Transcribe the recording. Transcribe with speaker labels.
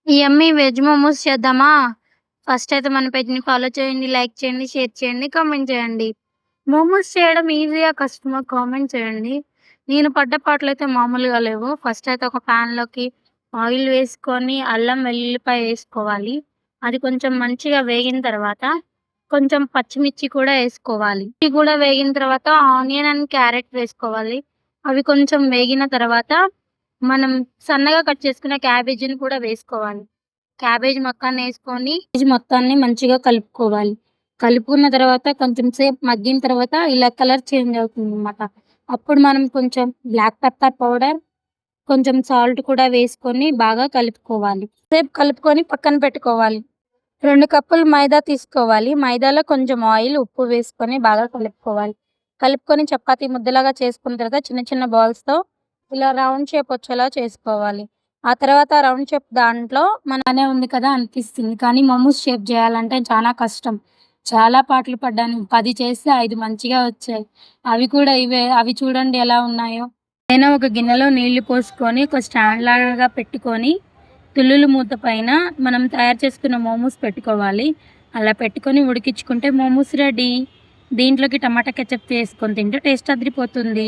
Speaker 1: యమ్మీ veg momos చేద్దామా? First అయితే మన పేజ్‌ని ఫాలో చేయండి, లైక్ చేయండి, షేర్ చేయండి, కామెంట్ చేయండి. మోమోస్ చేయడం ఈజీయా? కష్టమా? కామెంట్ చేయండి. నేను పడ్డ పాటలైతే మామూలుగా లేవు. ఫస్ట్ అయితే ఒక పాన్‌లోకి ఆయిల్ వేసుకొని అల్లం, వెల్లుల్లిపాయ ఏసుకోవాలి. అది కొంచెం మంచిగా వేగిన తర్వాత కొంచెం పచ్చిమిర్చి కూడా ఏసుకోవాలి. ఇవి కూడా వేగిన తర్వాత ఆనియన్ అండ్ క్యారెట్ వేసుకోవాలి. అవి కొంచెం వేగిన తర్వాత మనం సన్నగా కట్ చేసుకున్న క్యాబేజీని కూడా వేసుకోవాలి. క్యాబేజ్ మొత్తాన్నేసుకొని మొత్తాన్ని మంచిగా కలుపుకోవాలి. కలుపుకున్న తర్వాత కొంచెం సేపు మగ్గిన తర్వాత ఇలా కలర్ చేంజ్ అవుతుందనమాట. అప్పుడు మనం కొంచెం బ్లాక్ పెప్పర్ పౌడర్, కొంచెం సాల్ట్ కూడా వేసుకొని బాగా కలుపుకోవాలి. సేపు కలుపుకొని పక్కన పెట్టుకోవాలి. 2 కప్పులు మైదా తీసుకోవాలి. మైదాలో కొంచెం ఆయిల్, ఉప్పు వేసుకొని బాగా కలుపుకోవాలి. కలుపుకొని చపాతీ ముద్దలాగా చేసుకున్న తర్వాత చిన్న చిన్న బాల్స్‌తో ఇలా రౌండ్ షేప్ వచ్చేలా చేసుకోవాలి. ఆ తర్వాత రౌండ్ షేప్ దాంట్లో బానే ఉంది కదా అనిపిస్తుంది. కానీ మోమోస్ షేప్ చేయాలంటే చాలా కష్టం. చాలా పాట్లు పడ్డాను. 10 చేస్తే 5 మంచిగా వచ్చాయి. అవి కూడా ఇవే. అవి చూడండి ఎలా ఉన్నాయో. ఏదైనా ఒక గిన్నెలో నీళ్లు పోసుకొని ఒక స్టాండ్ లాగా పెట్టుకొని తుల్లులు మూత పైన మనం తయారు చేసుకున్న మోమోస్ పెట్టుకోవాలి. అలా పెట్టుకొని ఉడికించుకుంటే మోమోస్ రెడీ. దీంట్లోకి టమాటా కెచప్ వేసుకొని తింటే టేస్ట్ అదిరిపోతుంది.